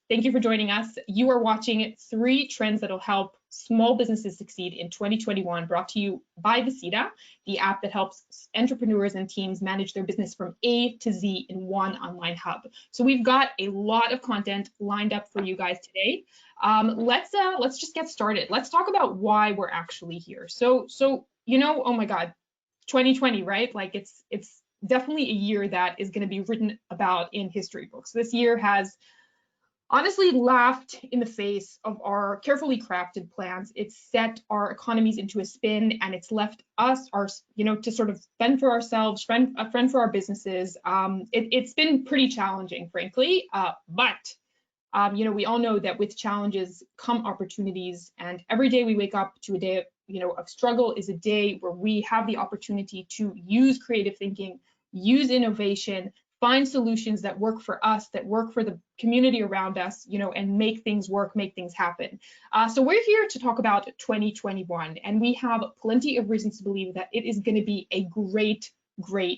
Thank you for joining us. You are watching 3 trends that'll help small businesses succeed in 2021, brought to you by Visita, the app that helps entrepreneurs and teams manage their business from A to Z in one online hub. So we've got a lot of content lined up for you guys today. Let's just get started. Let's talk about why we're actually here. So you know, oh my God, 2020, right? Like it's definitely a year that is going to be written about in history books. This year has honestly laughed in the face of our carefully crafted plans. It's set our economies into a spin, and it's left us, to sort of fend for ourselves, friend for our businesses. It's been pretty challenging, frankly, but we all know that with challenges come opportunities, and every day we wake up to a day of struggle is a day where we have the opportunity to use creative thinking, use innovation, find solutions that work for us, that work for the community around us, and make things work, make things happen. So we're here to talk about 2021, and we have plenty of reasons to believe that it is going to be a great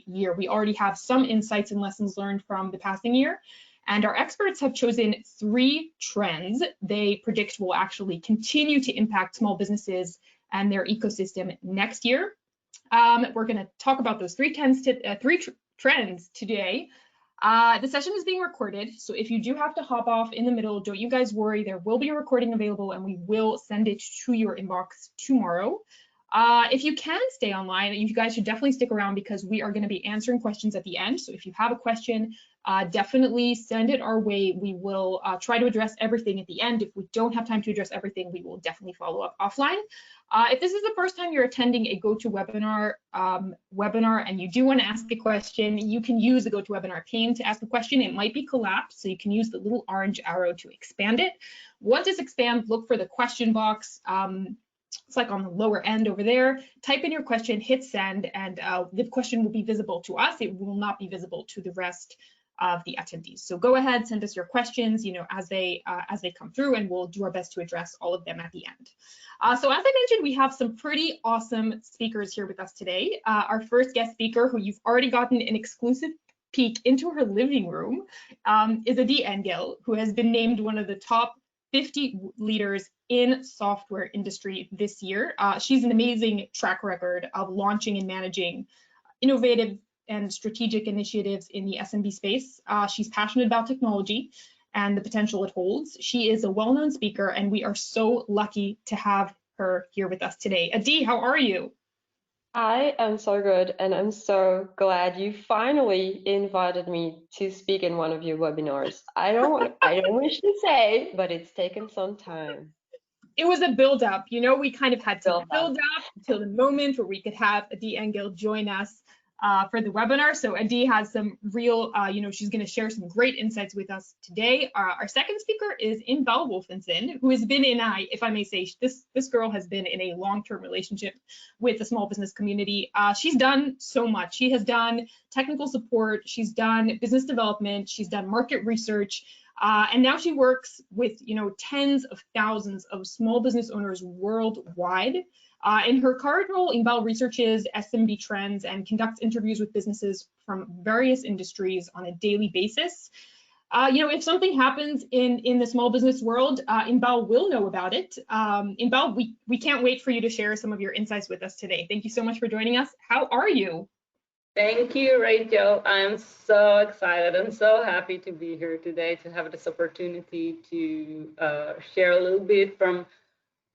year. We already have some insights and lessons learned from the passing year, and our experts have chosen 3 trends they predict will actually continue to impact small businesses and their ecosystem next year. We're going to talk about those 3 trends today. The session is being recorded, so if you do have to hop off in the middle, don't you guys worry. There will be a recording available, and we will send it to your inbox tomorrow. If you can stay online, you guys should definitely stick around because we are going to be answering questions at the end. So if you have a question, definitely send it our way. We will try to address everything at the end. If we don't have time to address everything, we will definitely follow up offline. If this is the first time you're attending a GoToWebinar webinar and you do want to ask a question, you can use the GoToWebinar pane to ask a question. It might be collapsed, so you can use the little orange arrow to expand it. Once it's expanded, look for the question box. It's like on the lower end over there. Type in your question, hit send, and the question will be visible to us. It will not be visible to the rest of the attendees. So go ahead, send us your questions, as they come through, and we'll do our best to address all of them at the end. So as I mentioned, we have some pretty awesome speakers here with us today. Our first guest speaker, who you've already gotten an exclusive peek into her living room, is Adi Engel, who has been named one of the top 50 leaders in software industry this year. She's an amazing track record of launching and managing innovative and strategic initiatives in the SMB space. She's passionate about technology and the potential it holds. She is a well-known speaker, and we are so lucky to have her here with us today. Adi, how are you? I am so good, and I'm so glad you finally invited me to speak in one of your webinars. I don't wish to say, but it's taken some time. It was a build-up, we kind of had to build up till the moment where we could have Adi Engel join us for the webinar. So Adi has some real, she's going to share some great insights with us today. Our second speaker is Inbal Wolfenson, who has been in, if I may say, this girl has been in a long-term relationship with the small business community. She's done so much. She has done technical support. She's done business development. She's done market research. And now she works with, tens of thousands of small business owners worldwide. In her current role, Inbal researches SMB trends and conducts interviews with businesses from various industries on a daily basis. If something happens in the small business world, Inbal will know about it. Inbal, we can't wait for you to share some of your insights with us today. Thank you so much for joining us. How are you? Thank you, Rachel. I'm so excited and so happy to be here today to have this opportunity to share a little bit from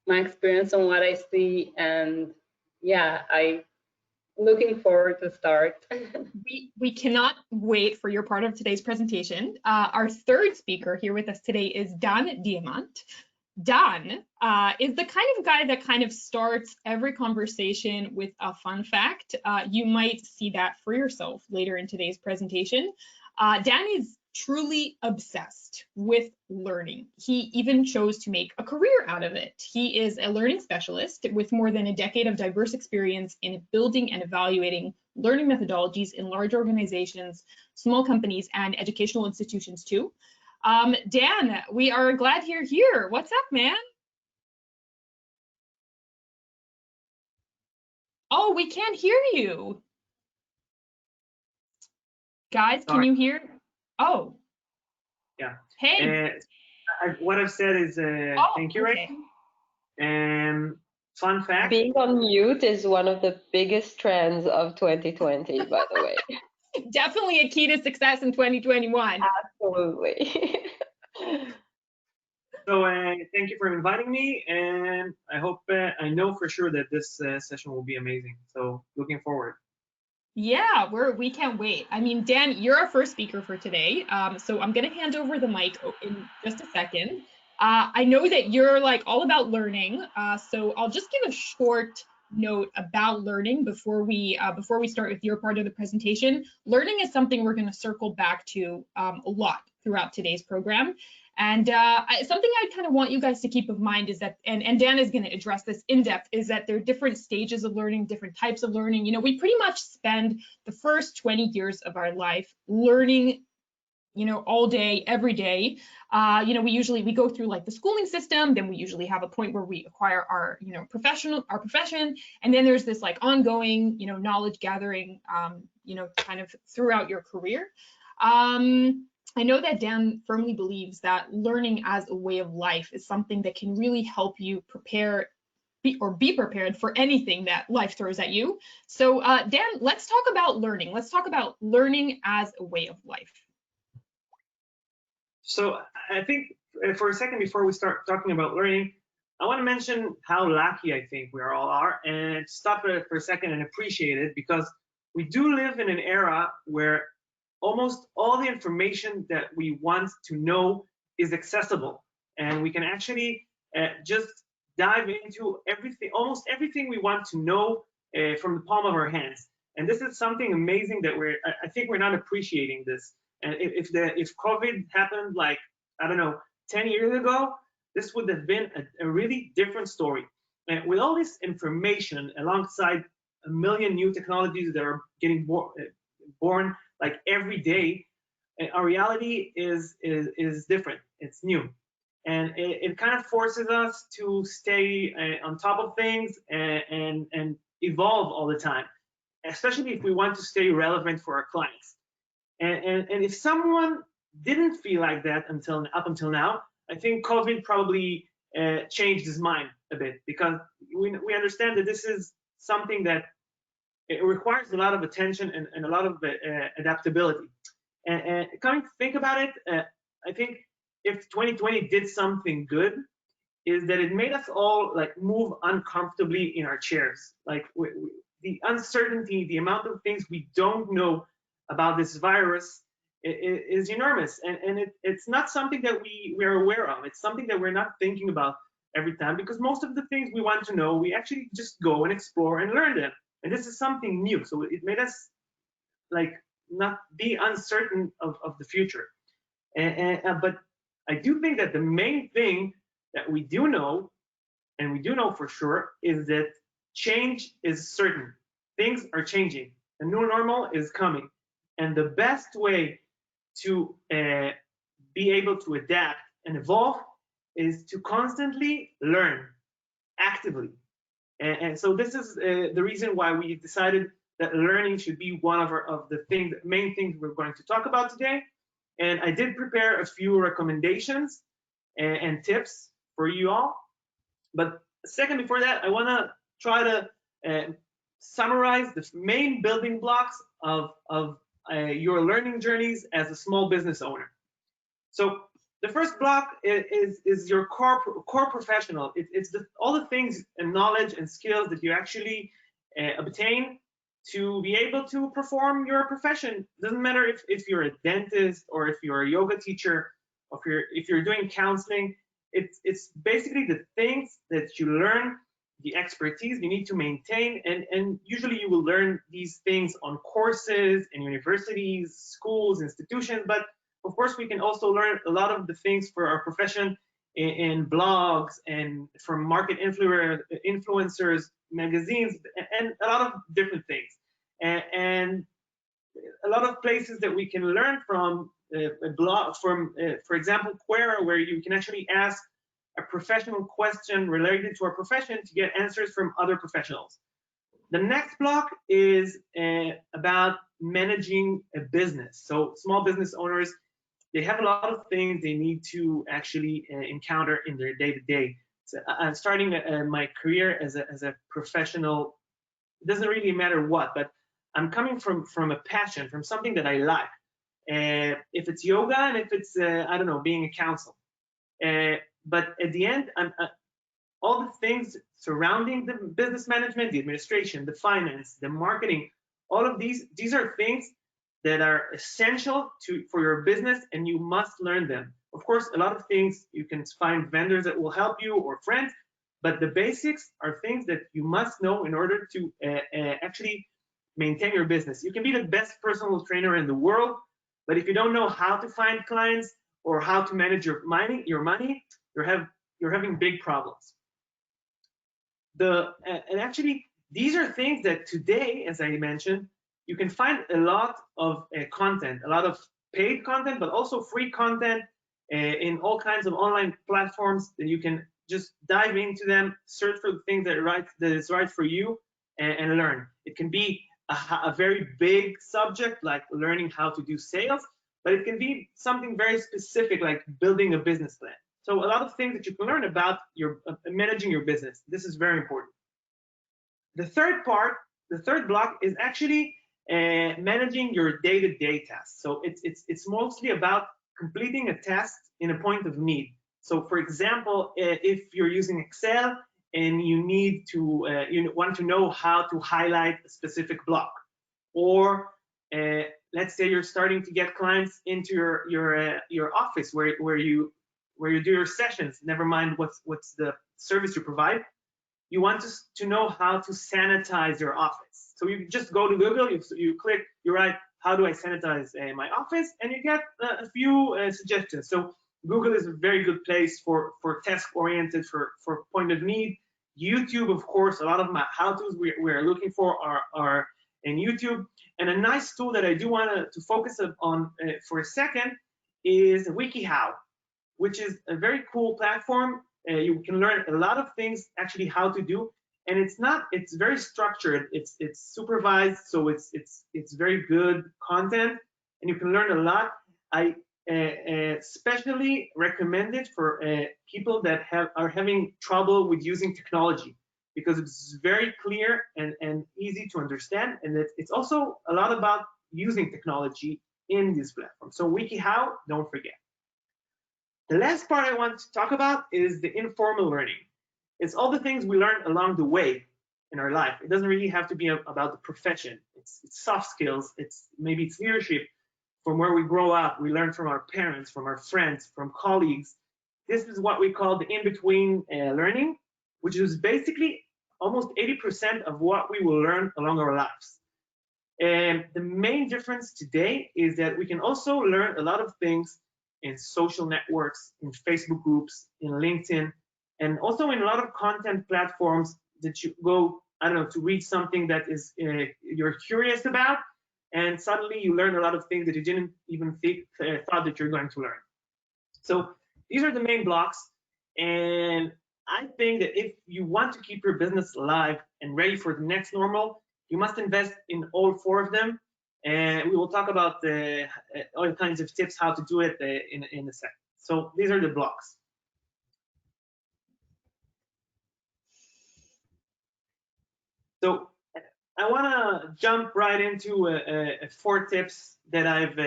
my experience on what I see, and yeah, I'm looking forward to start. We cannot wait for your part of today's presentation. Our third speaker here with us today is Dan Diamant. Dan is the kind of guy that kind of starts every conversation with a fun fact. You might see that for yourself later in today's presentation. Dan is truly obsessed with learning. He even chose to make a career out of it. He is a learning specialist with more than a decade of diverse experience in building and evaluating learning methodologies in large organizations, small companies, and educational institutions too. Dan, we are glad you're here. What's up, man? Oh, we can't hear you. Guys, can you hear? Oh. Yeah. Hey. what I've said is thank you, okay. And fun fact. Being on mute is one of the biggest trends of 2020, by the way. Definitely a key to success in 2021. Absolutely. So thank you for inviting me, and I hope I know for sure that this session will be amazing. So looking forward. Yeah, we can't wait. I mean, Dan, you're our first speaker for today. So I'm going to hand over the mic in just a second. I know that you're like all about learning. So I'll just give a short note about learning before we start with your part of the presentation. Learning is something we're going to circle back to a lot throughout today's program. And something I kind of want you guys to keep in mind is that, and Dan is going to address this in depth, is that there are different stages of learning, different types of learning. You know, we pretty much spend the first 20 years of our life learning, you know, all day, every day. You know, we go through like the schooling system, then we usually have a point where we acquire our, you know, our profession, and then there's this like ongoing, you know, knowledge gathering, you know, kind of throughout your career. I know that Dan firmly believes that learning as a way of life is something that can really help you prepare be prepared for anything that life throws at you. So Dan, let's talk about learning. Let's talk about learning as a way of life. So I think for a second before we start talking about learning, I want to mention how lucky I think we all are, and stop for a second and appreciate it, because we do live in an era where almost all the information that we want to know is accessible, and we can actually just dive into everything, almost everything we want to know from the palm of our hands. And this is something amazing that I think we're not appreciating this. And if COVID happened like, I don't know, 10 years ago, this would have been a really different story. And with all this information alongside a million new technologies that are getting born like every day, our reality is different. It's new, and it kind of forces us to stay on top of things and evolve all the time, especially if we want to stay relevant for our clients. And if someone didn't feel like that up until now, I think COVID probably changed his mind a bit, because we understand that this is something that it requires a lot of attention and a lot of adaptability. And coming to think about it, I think if 2020 did something good, is that it made us all like move uncomfortably in our chairs. Like the uncertainty, the amount of things we don't know about this virus is enormous, and it's not something that we're aware of. It's something that we're not thinking about every time, because most of the things we want to know, we actually just go and explore and learn them. And this is something new, so it made us like not be uncertain of the future. But I do think that the main thing that we do know, and we do know for sure, is that change is certain. Things are changing. A new normal is coming. And the best way to be able to adapt and evolve is to constantly learn actively. And so this is the reason why we decided that learning should be one of the main things we're going to talk about today. And I did prepare a few recommendations and tips for you all. But a second before that, I want to try to summarize the main building blocks of your learning journeys as a small business owner. So the first block is your core professional. It's all the things and knowledge and skills that you actually obtain to be able to perform your profession. Doesn't matter if you're a dentist or if you're a yoga teacher, or if you're doing counseling. It's basically the things that you learn, the expertise you need to maintain, and usually you will learn these things on courses in universities, schools, institutions. But of course, we can also learn a lot of the things for our profession in blogs and from market influencers, magazines, and a lot of different things. And a lot of places that we can learn from, a blog from, for example, Quora, where you can actually ask a professional question related to our profession to get answers from other professionals. The next block is about managing a business. So small business owners, they have a lot of things they need to actually encounter in their day-to-day. So I'm starting my career as a professional. It doesn't really matter what, but I'm coming from a passion, from something that I like. If it's yoga and if it's I don't know, being a counselor. But at the end, all the things surrounding the business management, the administration, the finance, the marketing, all of these are things that are essential for your business, and you must learn them. Of course, a lot of things you can find vendors that will help you or friends, but the basics are things that you must know in order to actually maintain your business. You can be the best personal trainer in the world, but if you don't know how to find clients or how to manage your money, you're having big problems. And actually, these are things that today, as I mentioned, you can find a lot of content, a lot of paid content, but also free content in all kinds of online platforms that you can just dive into them, search for the things that is right for you, and learn. It can be a very big subject like learning how to do sales, but it can be something very specific like building a business plan. So a lot of things that you can learn about managing your business. This is very important. The third block is actually managing your day-to-day tasks. So it's mostly about completing a task in a point of need. So for example, if you're using Excel and you need to you want to know how to highlight a specific block, or let's say you're starting to get clients into your office where you do your sessions, never mind what's the service you provide. You want to know how to sanitize your office. So you just go to Google, you click, you write, how do I sanitize my office? And you get a few suggestions. So Google is a very good place for task-oriented, for point of need. YouTube, of course, a lot of my how-tos we're looking for are in YouTube. And a nice tool that I do want to focus on for a second is WikiHow, which is a very cool platform. You can learn a lot of things actually how to do, and it's very structured. It's supervised, so it's very good content, and you can learn a lot. I especially recommend it for people that are having trouble with using technology, because it's very clear and easy to understand, and it's also a lot about using technology in this platform. So WikiHow, don't forget. The last part I want to talk about is the informal learning. It's all the things we learn along the way in our life. It doesn't really have to be about the profession. It's soft skills. Maybe it's leadership. From where we grow up, we learn from our parents, from our friends, from colleagues. This is what we call the in-between learning, which is basically almost 80% of what we will learn along our lives. And the main difference today is that we can also learn a lot of things in social networks, in Facebook groups, in LinkedIn, and also in a lot of content platforms that you go, I don't know, to read something that is you're curious about, and suddenly you learn a lot of things that you didn't even thought that you're going to learn. So these are the main blocks, and I think that if you want to keep your business alive and ready for the next normal, you must invest in all four of them. And we will talk about all kinds of tips how to do it in a second. So these are the blocks. So I want to jump right into 4 tips that I've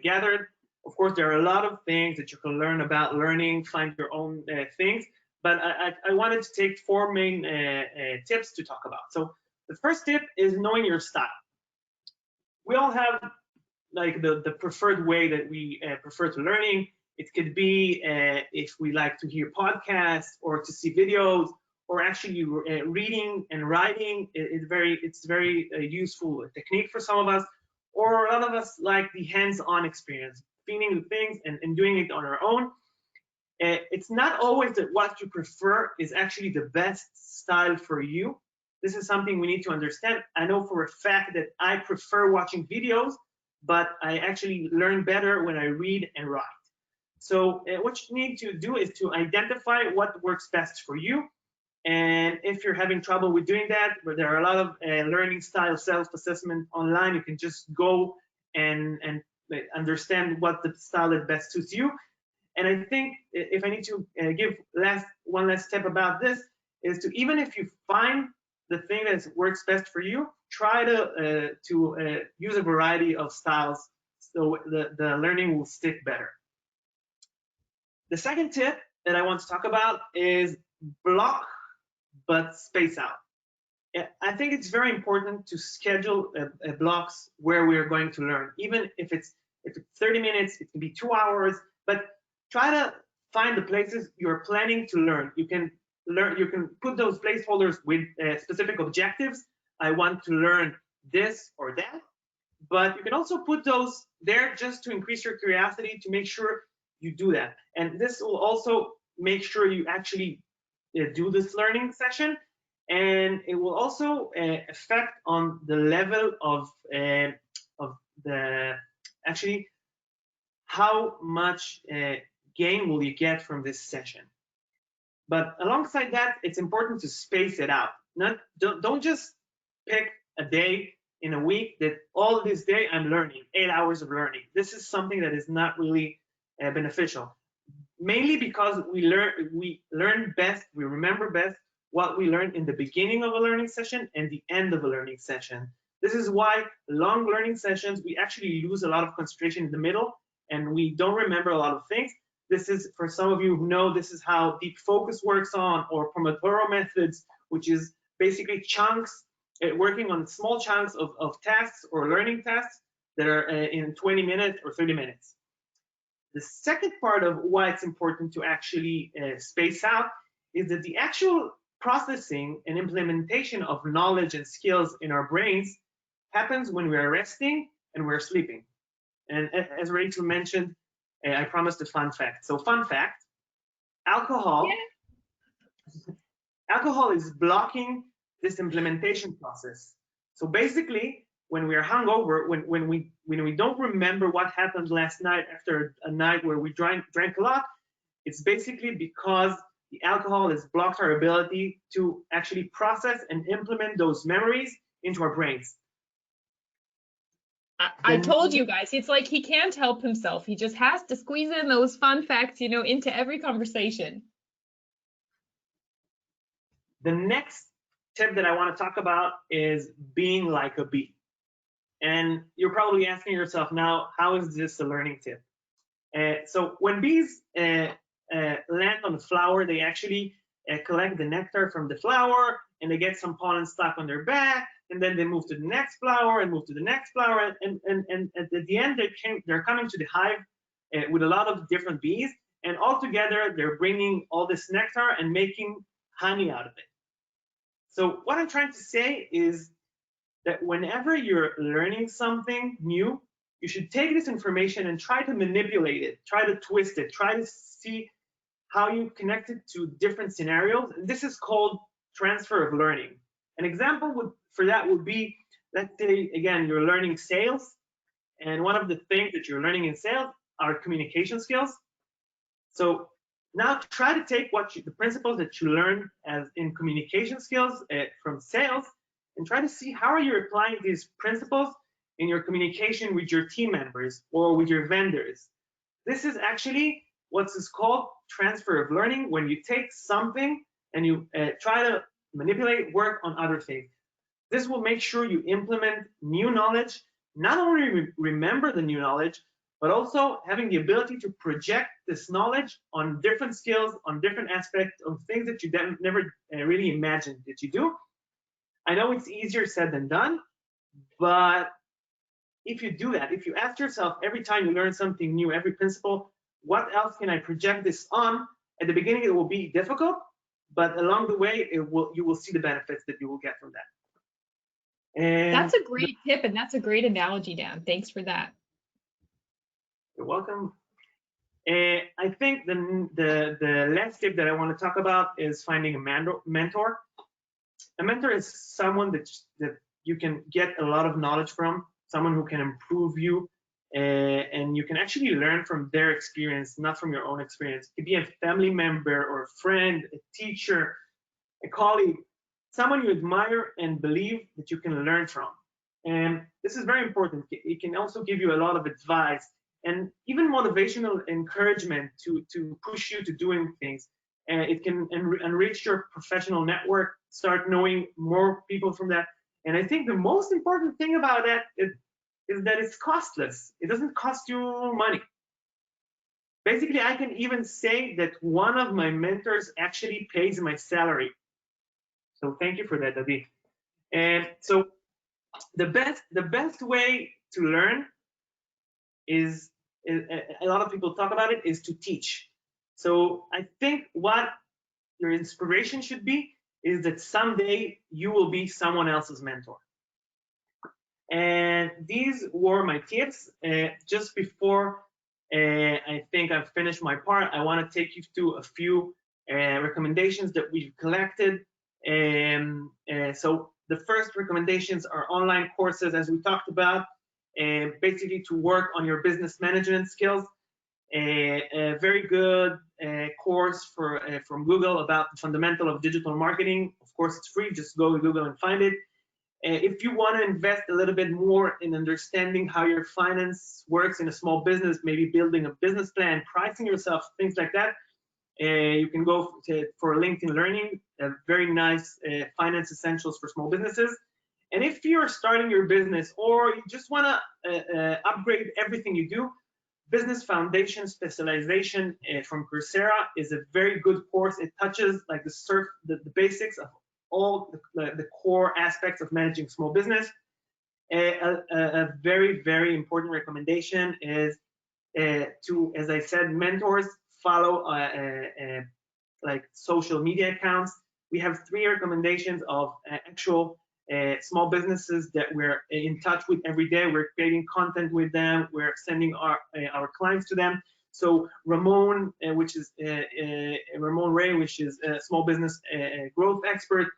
gathered. Of course, there are a lot of things that you can learn about learning, find your own things, but I wanted to take 4 main tips to talk about. So the first tip is knowing your style. We all have like the preferred way that we prefer to learning. It could be if we like to hear podcasts or to see videos, or actually reading and writing. It's very useful technique for some of us, or a lot of us like the hands-on experience, feeling the things and doing it on our own. It's not always that what you prefer is actually the best style for you. This is something we need to understand. I know for a fact that I prefer watching videos, but I actually learn better when I read and write. So what you need to do is to identify what works best for you. And if you're having trouble with doing that, but there are a lot of learning style self-assessment online, you can just go and understand what the style that best suits you. And I think if I need to give one last step about this, is to, even if you find the thing that works best for you, try to use a variety of styles so the learning will stick better. The second tip that I want to talk about is block but space out. I think it's very important to schedule blocks where we are going to learn, even if it's 30 minutes, it can be 2 hours, but try to find the places you're planning to learn. You can put those placeholders with specific objectives. I want to learn this or that, but you can also put those there just to increase your curiosity, to make sure you do that. And this will also make sure you actually do this learning session, and it will also affect on the level of the actually how much gain will you get from this session. But alongside that, it's important to space it out. Don't just pick a day in a week that all this day I'm learning 8 hours of learning. This is something that is not really beneficial, mainly because we learn best, we remember best what we learned in the beginning of a learning session and the end of a learning session. This is why long learning sessions, we actually lose a lot of concentration in the middle and we don't remember a lot of things. This is, for some of you who know, this is how deep focus works on, or Pomodoro methods, which is basically chunks, working on small chunks of tasks or learning tasks that are in 20 minutes or 30 minutes. The second part of why it's important to actually space out is that the actual processing and implementation of knowledge and skills in our brains happens when we are resting and we're sleeping. And as Rachel mentioned, I promised a fun fact. So fun fact, alcohol is blocking this implementation process. So basically, when we are hungover, when we don't remember what happened last night after a night where we drank a lot, it's basically because the alcohol has blocked our ability to actually process and implement those memories into our brains. I told you guys, it's like he can't help himself. He just has to squeeze in those fun facts, you know, into every conversation. The next tip that I want to talk about is being like a bee. And you're probably asking yourself now, how is this a learning tip? So when bees land on the flower, they actually collect the nectar from the flower, and they get some pollen stuck on their back, and then they move to the next flower and move to the next flower, and at the end they're coming to the hive with a lot of different bees, and all together they're bringing all this nectar and making honey out of it. So what I'm trying to say is that whenever you're learning something new, you should take this information and try to manipulate it, try to twist it, try to see how you connect it to different scenarios. And this is called transfer of learning. An example for that would be, let's say, again, you're learning sales, and one of the things that you're learning in sales are communication skills. So now try to take the principles that you learn as in communication skills from sales, and try to see how are you applying these principles in your communication with your team members or with your vendors. This is actually what is called transfer of learning, when you take something and you try to manipulate, work on other things. This will make sure you implement new knowledge, not only remember the new knowledge, but also having the ability to project this knowledge on different skills, on different aspects of things that you never really imagined that you do. I know it's easier said than done, but if you do that, if you ask yourself every time you learn something new, every principle, what else can I project this on? At the beginning, it will be difficult, but along the way, you will see the benefits that you will get from that. And that's a great tip, and that's a great analogy, Dan. Thanks for that. You're welcome. I think the last tip that I want to talk about is finding a mentor. A mentor is someone that you can get a lot of knowledge from, someone who can improve you, and you can actually learn from their experience, not from your own experience. It could be a family member or a friend, a teacher, a colleague, someone you admire and believe that you can learn from. And this is very important. It can also give you a lot of advice and even motivational encouragement to push you to doing things. It can enrich your professional network, start knowing more people from that. And I think the most important thing about that is that it's costless. It doesn't cost you money. Basically, I can even say that one of my mentors actually pays my salary. So thank you for that, Adi. And so the best way to learn is a lot of people talk about it, is to teach. So I think what your inspiration should be is that someday you will be someone else's mentor. And these were my tips. Just before I think I've finished my part, I want to take you through a few recommendations that we've collected. So the first recommendations are online courses, as we talked about, basically to work on your business management skills. A very good course from Google about the fundamental of digital marketing. Of course, it's free. Just go to Google and find it. If you want to invest a little bit more in understanding how your finance works in a small business, maybe building a business plan, pricing yourself, things like that, you can go for LinkedIn Learning, a very nice finance essentials for small businesses. And if you're starting your business or you just want to upgrade everything you do, Business Foundation Specialization from Coursera is a very good course. It touches like the basics of all the core aspects of managing small business. A very, very important recommendation is to, as I said, mentors, follow like social media accounts. We have 3 recommendations of actual small businesses that we're in touch with every day. We're creating content with them. We're sending our clients to them. So Ramon, which is Ramon Ray, which is a small business growth expert.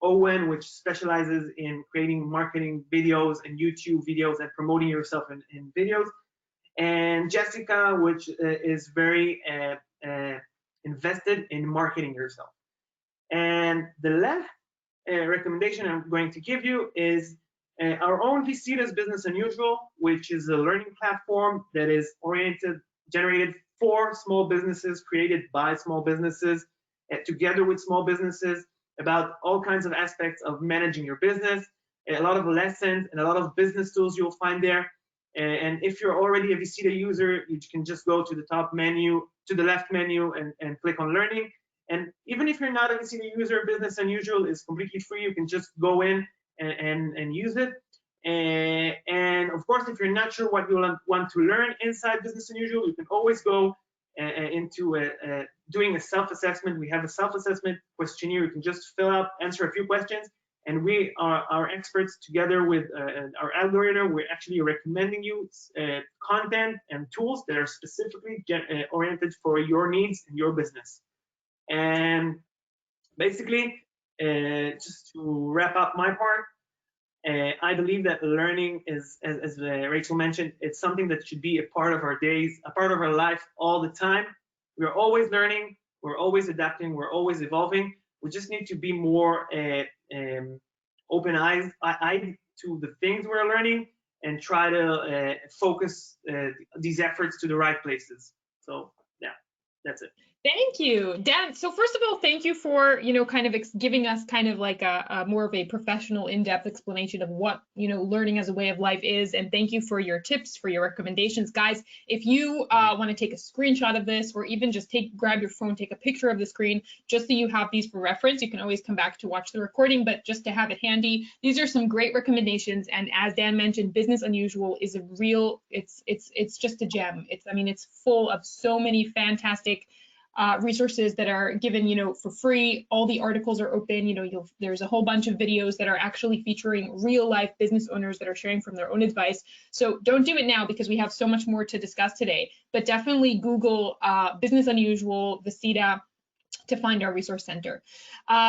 Owen, which specializes in creating marketing videos and YouTube videos and promoting yourself in videos. And Jessica, which is very invested in marketing yourself. And the last recommendation I'm going to give you is our own Visita's Business Unusual, which is a learning platform that is generated for small businesses, created by small businesses, together with small businesses, about all kinds of aspects of managing your business, a lot of lessons and a lot of business tools you'll find there. And if you're already a Visita user, you can just go to the top menu, to the left menu, and click on Learning. And even if you're not a Visita user, Business Unusual is completely free. You can just go in and use it. And of course, if you're not sure what you want to learn inside Business Unusual, you can always go into doing a self-assessment. We have a self-assessment questionnaire. You can just fill out, answer a few questions, and we are our experts together with our algorithm. We're actually recommending you content and tools that are specifically oriented for your needs and your business. And basically, just to wrap up my part, I believe that learning is, as Rachel mentioned, it's something that should be a part of our days, a part of our life all the time. We're always learning, we're always adapting, we're always evolving. We just need to be more open-eyed to the things we're learning and try to focus these efforts to the right places. So yeah, that's it. Thank you, Dan. So first of all, thank you for, kind of giving us kind of like a more of a professional, in-depth explanation of what, learning as a way of life is. And thank you for your tips, for your recommendations. Guys, if you want to take a screenshot of this, or even just grab your phone, take a picture of the screen, just so you have these for reference. You can always come back to watch the recording, but just to have it handy, these are some great recommendations. And as Dan mentioned, Business Unusual is a real, it's just a gem. It's full of so many fantastic resources that are given, for free. All the articles are open. There's a whole bunch of videos that are actually featuring real life business owners that are sharing from their own advice. So don't do it now because we have so much more to discuss today, but definitely Google Business Unusual, Visita, to find our resource center.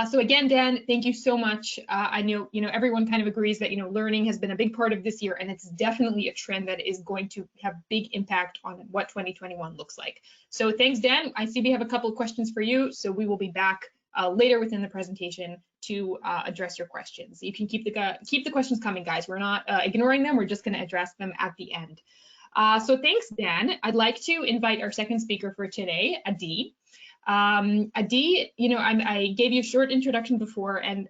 So again, Dan, thank you so much. I know, everyone kind of agrees that, learning has been a big part of this year, and it's definitely a trend that is going to have big impact on what 2021 looks like. So thanks, Dan. I see we have a couple of questions for you, so we will be back later within the presentation to address your questions. You can keep the questions coming, guys. We're not ignoring them. We're just going to address them at the end. So thanks, Dan. I'd like to invite our second speaker for today, Adi. Adi, you know, I gave you a short introduction before, and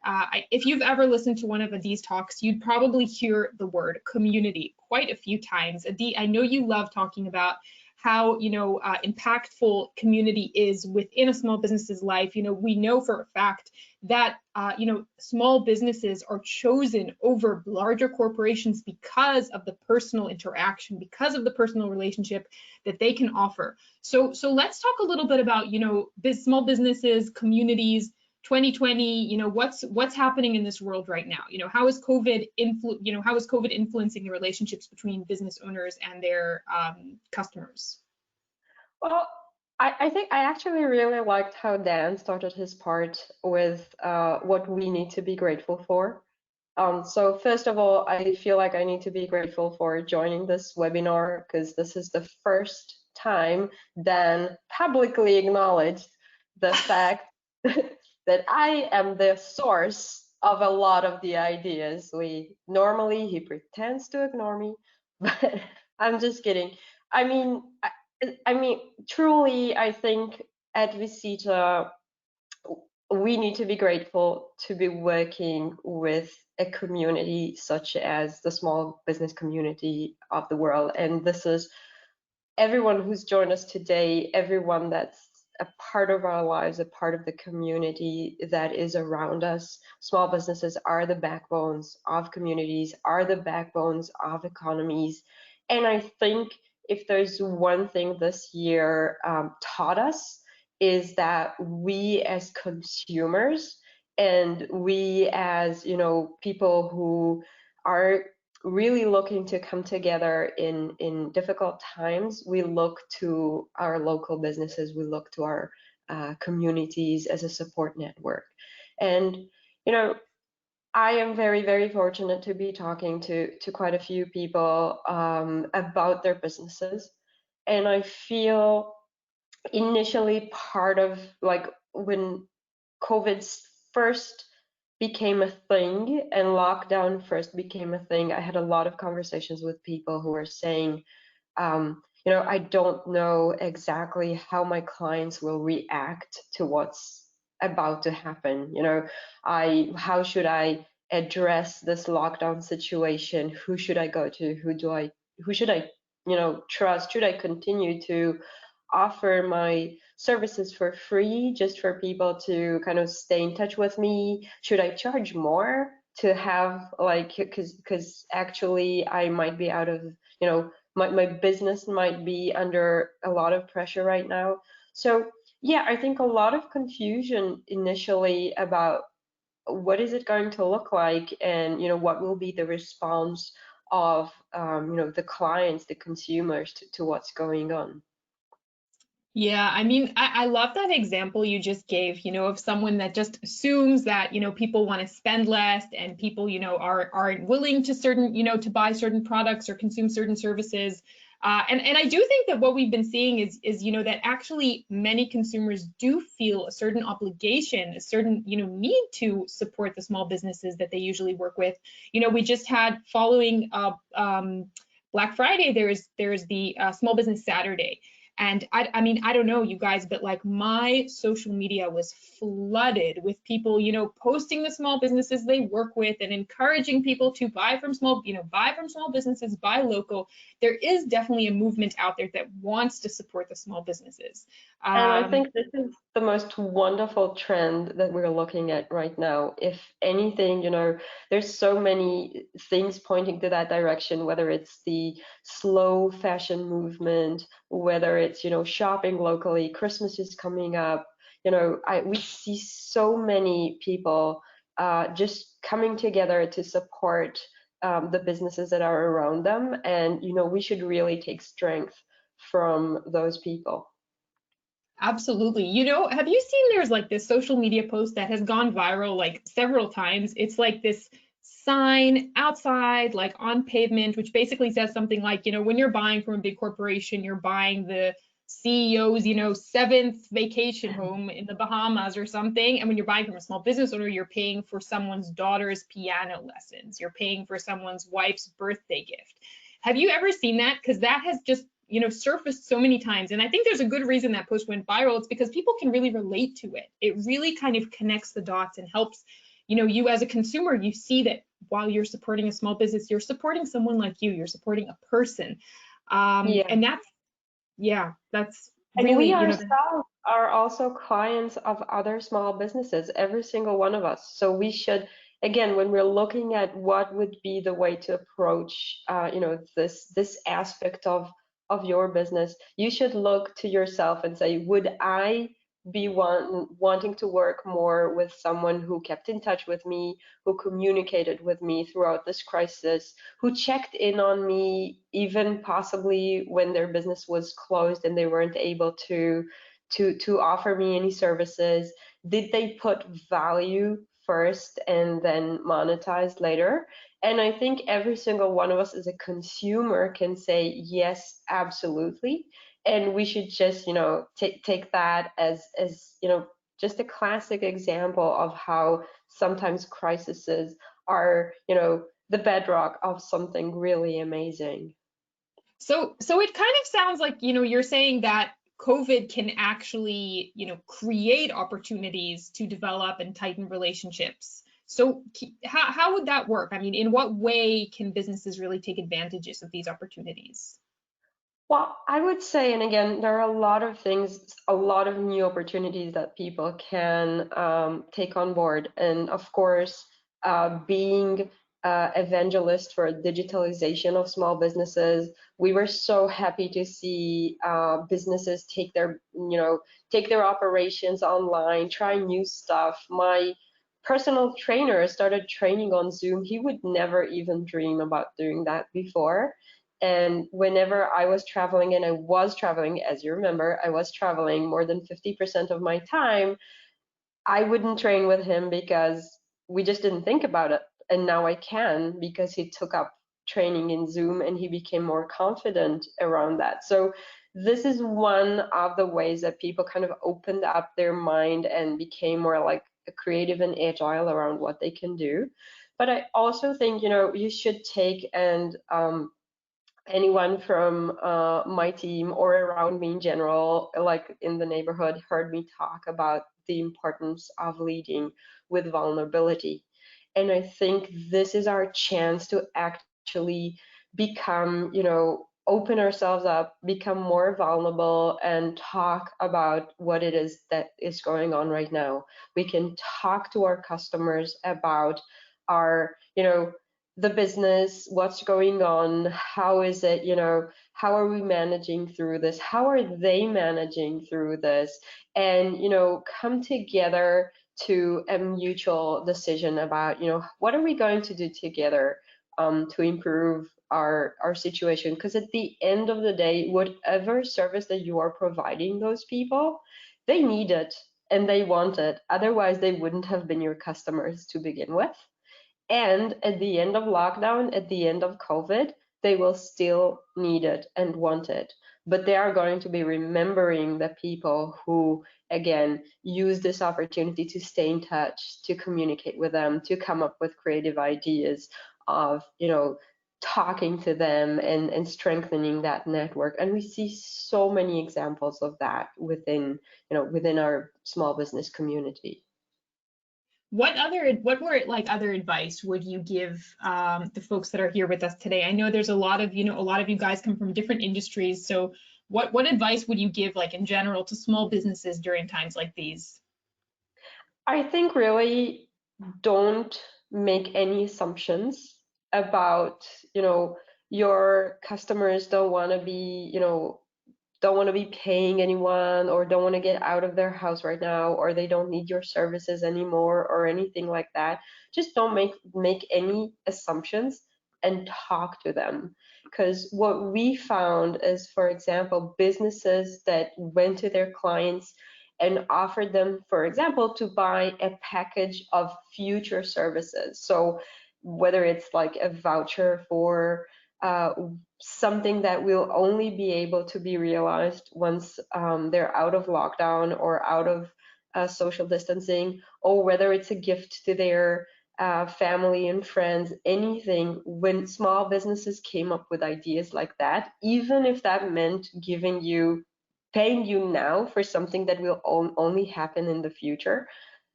if you've ever listened to one of Adi's talks, you'd probably hear the word community quite a few times. Adi, I know you love talking about how, you know, impactful community is within a small business's life. You know, we know for a fact that, you know, small businesses are chosen over larger corporations because of the personal interaction, because of the personal relationship that they can offer. So let's talk a little bit about, you know, small businesses, communities, 2020, you know, what's happening in this world right now? You know, how is COVID influencing the relationships between business owners and their customers? Well, I think I actually really liked how Dan started his part with what we need to be grateful for. So first of all, I feel like I need to be grateful for joining this webinar, because this is the first time Dan publicly acknowledged the fact that I am the source of a lot of the ideas. Normally he pretends to ignore me, but I'm just kidding. I mean, truly, I think at Visita, we need to be grateful to be working with a community such as the small business community of the world. And this is everyone who's joined us today, everyone that's a part of our lives, a part of the community that is around us. Small businesses are the backbones of communities, are the backbones of economies. And I think if there's one thing this year taught us, is that we as consumers and we as, you know, people who are really looking to come together in difficult times, we look to our local businesses, we look to our communities as a support network. And, you know, I am very, very fortunate to be talking to quite a few people about their businesses. And I feel initially part of, like, when COVID first became a thing and lockdown first became a thing, I had a lot of conversations with people who were saying, you know, I don't know exactly how my clients will react to what's about to happen. You know, how should I address this lockdown situation? Who should I go to? Who should I, you know, trust? Should I continue to offer my services for free just for people to kind of stay in touch with me? Should I charge more to have, like, because actually I might be out of, you know, my business might be under a lot of pressure right now. So yeah, I think a lot of confusion initially about what is it going to look like, and, you know, what will be the response of you know, the clients, the consumers to what's going on. Yeah, I mean, I love that example you just gave, you know, of someone that just assumes that, you know, people want to spend less and people, you know, aren't willing to to buy certain products or consume certain services. And I do think that what we've been seeing is, you know, that actually many consumers do feel a certain obligation, a certain, you know, need to support the small businesses that they usually work with. You know, we just had, following Black Friday, there's the Small Business Saturday. And I mean, I don't know you guys, but like my social media was flooded with people, you know, posting the small businesses they work with and encouraging people to buy from small businesses, buy local. There is definitely a movement out there that wants to support the small businesses. And I think this is the most wonderful trend that we're looking at right now. If anything, you know, there's so many things pointing to that direction, whether it's the slow fashion movement, whether it's, you know, shopping locally, Christmas is coming up, you know, we see so many people just coming together to support the businesses that are around them. And, you know, we should really take strength from those people. Absolutely. You know, have you seen there's like this social media post that has gone viral like several times? It's like this sign outside, like on pavement, which basically says something like, you know, when you're buying from a big corporation, you're buying the CEO's, seventh vacation home in the Bahamas or something. And when you're buying from a small business owner, you're paying for someone's daughter's piano lessons. You're paying for someone's wife's birthday gift. Have you ever seen that? Because that has just, surfaced so many times. And I think there's a good reason that post went viral. It's because people can really relate to it. It really kind of connects the dots and helps, you as a consumer, you see that while you're supporting a small business, you're supporting someone like you, you're supporting a person. Yeah. And that's And really, we ourselves are also clients of other small businesses, every single one of us. So we should, again, when we're looking at what would be the way to approach, this aspect of your business, you should look to yourself and say, would I be wanting to work more with someone who kept in touch with me, who communicated with me throughout this crisis, who checked in on me even possibly when their business was closed and they weren't able to offer me any services? Did they put value first and then monetize later? And I think every single one of us as a consumer can say yes, absolutely. And we should just, take that as just a classic example of how sometimes crises are, the bedrock of something really amazing. So it kind of sounds like, you're saying that COVID can actually, create opportunities to develop and tighten relationships. So how would that work? I mean, in what way can businesses really take advantages of these opportunities? Well, I would say, and again, there are a lot of things, a lot of new opportunities that people can take on board. And of course, being evangelist for digitalization of small businesses, we were so happy to see businesses take their operations online, try new stuff. My personal trainer started training on Zoom. He would never even dream about doing that before. And whenever I was traveling, and I was traveling, as you remember, I was traveling more than 50% of my time, I wouldn't train with him because we just didn't think about it. And now I can because he took up training in Zoom and he became more confident around that. So this is one of the ways that people kind of opened up their mind and became more like creative and agile around what they can do. But I also think, you should take and anyone from my team or around me in general, like in the neighborhood, heard me talk about the importance of leading with vulnerability. And I think this is our chance to actually become, open ourselves up, become more vulnerable, and talk about what it is that is going on right now. We can talk to our customers about our, the business, what's going on, how is it, how are we managing through this, how are they managing through this, and come together to a mutual decision about what are we going to do together to improve our situation. Because at the end of the day, whatever service that you are providing those people, they need it and they want it, otherwise they wouldn't have been your customers to begin with. And at the end of lockdown, at the end of COVID, they will still need it and want it. But they are going to be remembering the people who, again, use this opportunity to stay in touch, to communicate with them, to come up with creative ideas of, talking to them and strengthening that network. And we see so many examples of that within our small business community. What more like other advice would you give the folks that are here with us today? I know there's a lot of you guys come from different industries. So what advice would you give, like in general, to small businesses during times like these? I think really don't make any assumptions about, your customers don't want to be, don't want to be paying anyone, or don't want to get out of their house right now, or they don't need your services anymore, or anything like that. Just don't make any assumptions and talk to them. Because what we found is, for example, businesses that went to their clients and offered them, for example, to buy a package of future services. So whether it's like a voucher for something that will only be able to be realized once they're out of lockdown or out of social distancing, or whether it's a gift to their family and friends, anything. When small businesses came up with ideas like that, even if that meant paying you now for something that will only happen in the future,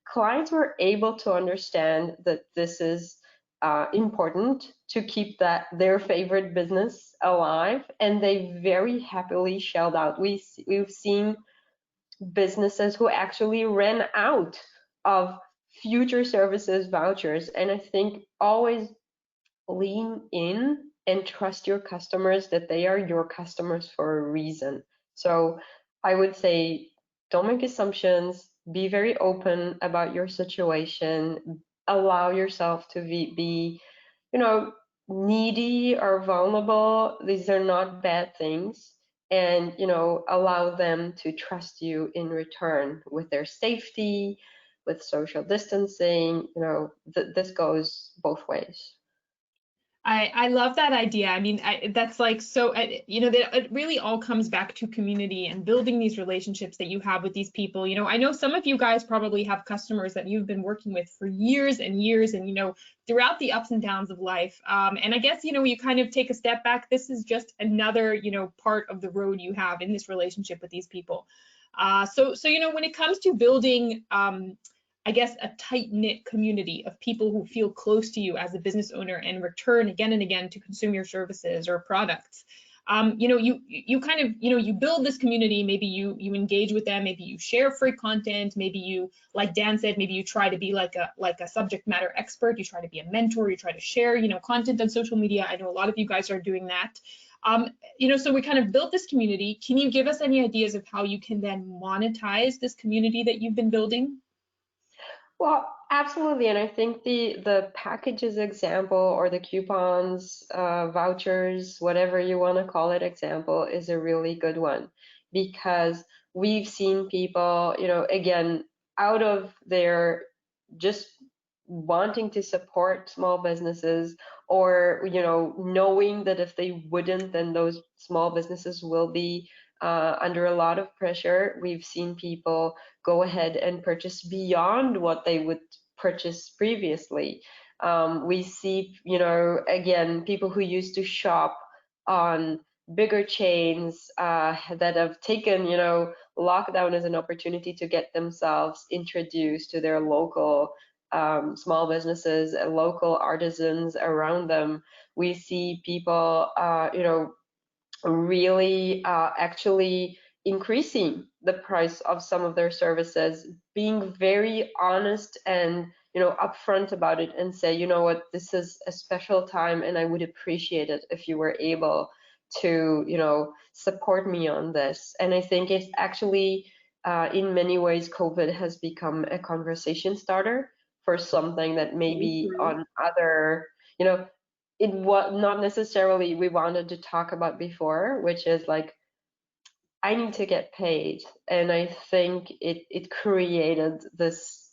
clients were able to understand that this is important to keep their favorite business alive, and they very happily shelled out. We've seen businesses who actually ran out of future services vouchers, and I think always lean in and trust your customers, that they are your customers for a reason. So I would say, don't make assumptions, be very open about your situation, allow yourself to be needy or vulnerable. These are not bad things. And, allow them to trust you in return with their safety, with social distancing. This goes both ways. I love that idea. I mean, that's like so, that it really all comes back to community and building these relationships that you have with these people. I know some of you guys probably have customers that you've been working with for years and years and, throughout the ups and downs of life. And I guess, you kind of take a step back. This is just another, part of the road you have in this relationship with these people. So, when it comes to building, I guess, a tight-knit community of people who feel close to you as a business owner and return again and again to consume your services or products. You kind of, you build this community, maybe you engage with them, maybe you share free content, maybe you, like Dan said, maybe you try to be like a subject matter expert, you try to be a mentor, you try to share, content on social media. I know a lot of you guys are doing that. So we kind of built this community. Can you give us any ideas of how you can then monetize this community that you've been building? Well, absolutely, and I think the packages example, or the coupons, vouchers, whatever you want to call it, example is a really good one, because we've seen people, again, out of their just wanting to support small businesses, or knowing that if they wouldn't, then those small businesses will be under a lot of pressure. We've seen people go ahead and purchase beyond what they would purchase previously. We see, again, people who used to shop on bigger chains that have taken, lockdown as an opportunity to get themselves introduced to their local small businesses, local artisans around them. We see people, really actually increasing the price of some of their services, being very honest and upfront about it, and say, what, this is a special time and I would appreciate it if you were able to support me on this. And I think it's actually in many ways COVID has become a conversation starter for something that maybe on other it was not necessarily we wanted to talk about before, which is like, I need to get paid. And I think it created this,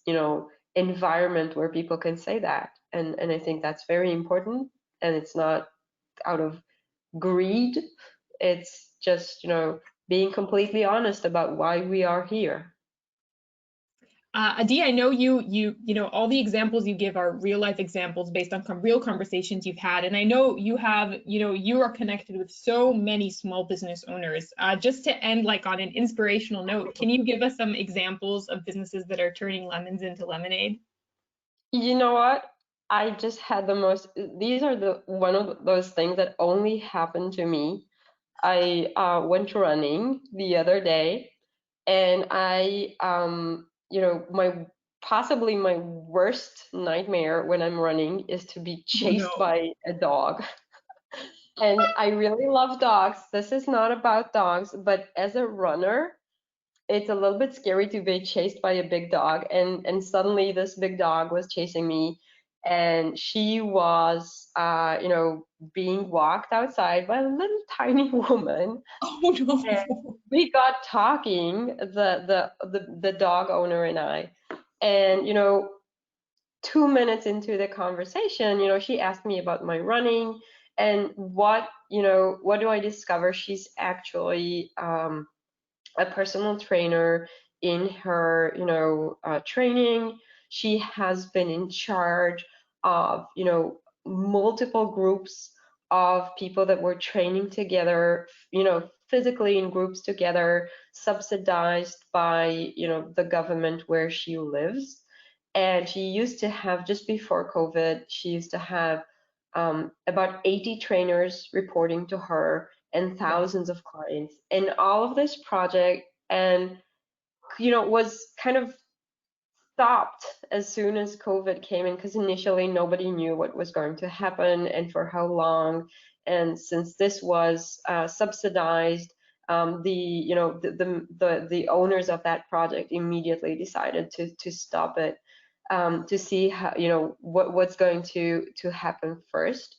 environment where people can say that. And I think that's very important. And it's not out of greed. It's just, being completely honest about why we are here. Adi, I know all the examples you give are real life examples based on real conversations you've had. And I know you have, you are connected with so many small business owners. Just to end like on an inspirational note, can you give us some examples of businesses that are turning lemons into lemonade? You know what? I just had these are one of those things that only happened to me. I went running the other day, and I, possibly my worst nightmare when I'm running is to be chased by a dog. And I really love dogs. This is not about dogs, but as a runner, it's a little bit scary to be chased by a big dog. And suddenly this big dog was chasing me, and she was, being walked outside by a little tiny woman. Oh no. And we got talking, the dog owner and I, and 2 minutes into the conversation, she asked me about my running, And what do I discover? She's actually a personal trainer. In her training, she has been in charge of multiple groups of people that were training together, physically in groups together, subsidized by the government where she lives. And she used to have, just before COVID, she used to have about 80 trainers reporting to her and thousands of clients. And all of this project and was kind of stopped as soon as COVID came in, because initially nobody knew what was going to happen and for how long. And since this was subsidized, the owners of that project immediately decided to stop it, to see how what's going to happen first.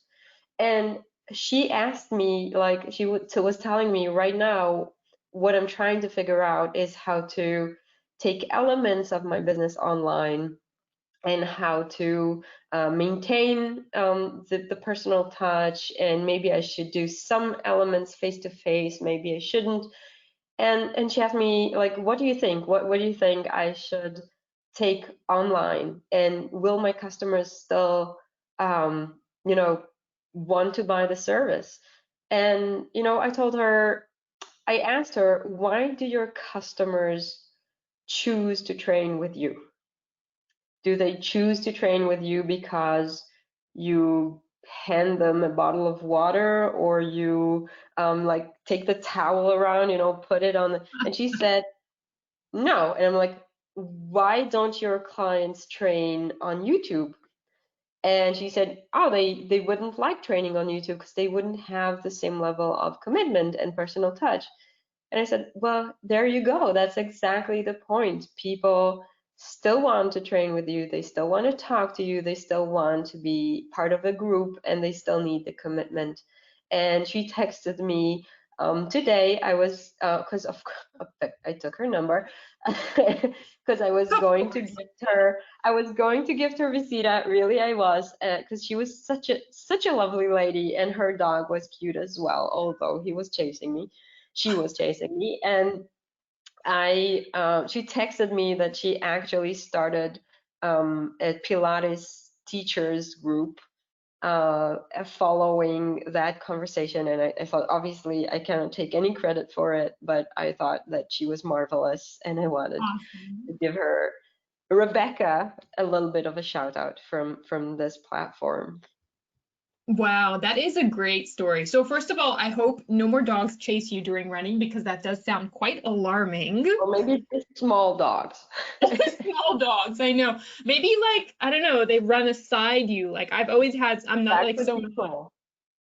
And she asked me, like, she was telling me, right now what I'm trying to figure out is how to take elements of my business online and how to maintain the personal touch, and maybe I should do some elements face to face, maybe I shouldn't. And she asked me, like, what do you think? What do you think I should take online? And will my customers still, want to buy the service? And, I asked her, why do your customers choose to train with you? Do they choose to train with you because you hand them a bottle of water, or you like take the towel around, put it on and she said, no. And I'm like, why don't your clients train on YouTube? And she said, oh, they wouldn't like training on YouTube because they wouldn't have the same level of commitment and personal touch. And I said, well, there you go. That's exactly the point. People still want to train with you. They still want to talk to you. They still want to be part of a group, and they still need the commitment. And she texted me today. I was, because I took her number, because I was going to gift her. I was going to gift her Visita. Really, I was, because she was such a lovely lady, and her dog was cute as well. Although he was chasing me. She was chasing me, and she texted me that she actually started a Pilates teachers group following that conversation. And I thought, obviously, I cannot take any credit for it, but I thought that she was marvelous, and I wanted to give her, Rebecca, a little bit of a shout out from this platform. Wow, that is a great story. So first of all, I hope no more dogs chase you during running, because that does sound quite alarming. Or maybe just small dogs. Small dogs, I know. Maybe, like, I don't know, they run aside you. Like, I've always had, I'm not like so,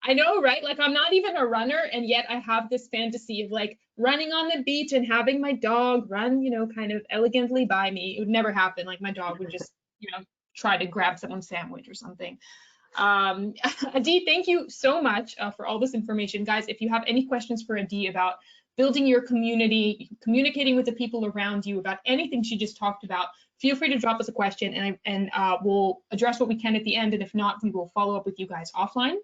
I know, right? Like, I'm not even a runner, and yet I have this fantasy of like running on the beach and having my dog run, kind of elegantly by me. It would never happen. Like, my dog would just, try to grab someone's sandwich or something. Adi, thank you so much for all this information. Guys, if you have any questions for Adi about building your community, communicating with the people around you, about anything she just talked about, feel free to drop us a question, and we'll address what we can at the end. And if not, we will follow up with you guys offline.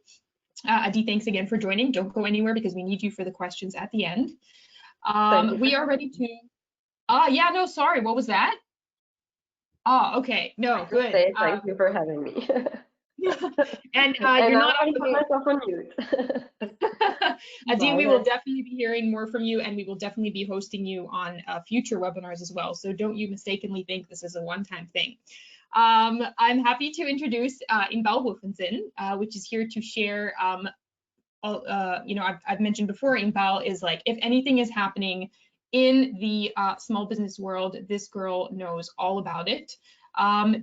Adi, thanks again for joining. Don't go anywhere, because we need you for the questions at the end. We are ready to, yeah, no, sorry, what was that? Oh, okay, no, good. Thank you for having me. And and you're not going to put myself on mute. Adi, we will definitely be hearing more from you, and we will definitely be hosting you on future webinars as well. So don't you mistakenly think this is a one-time thing. I'm happy to introduce Inbal Wolfenson, which is here to share. I've mentioned before, Inbal is like, if anything is happening in the small business world, this girl knows all about it.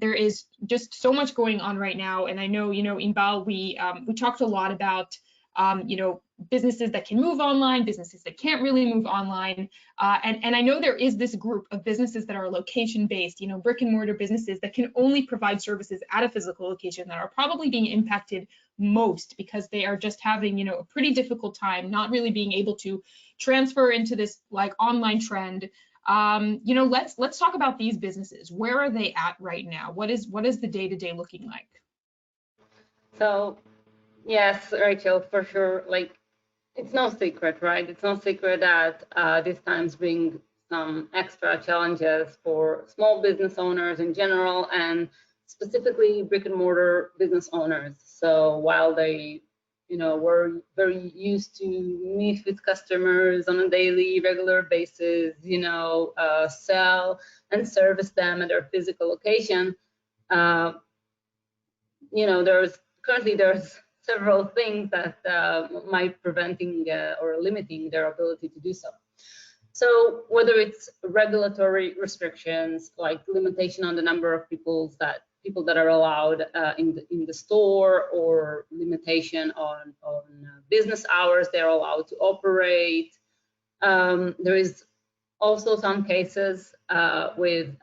There is just so much going on right now, and I know, Inbal, we talked a lot about, businesses that can move online, businesses that can't really move online, and I know there is this group of businesses that are location-based, brick and mortar businesses that can only provide services at a physical location, that are probably being impacted most, because they are just having, a pretty difficult time, not really being able to transfer into this like online trend. Let's talk about these businesses. Where are they at right now? What is the day-to-day looking like? So Yes, Rachel, for sure. Like, it's no secret, right? It's no secret that these times bring some extra challenges for small business owners in general, and specifically brick and mortar business owners. So while they, were very used to meet with customers on a daily, regular basis, sell and service them at their physical location, there's several things that might preventing or limiting their ability to do so. So whether it's regulatory restrictions, like limitation on the number of people that are allowed in the store, or limitation on business hours they're allowed to operate. There is also some cases with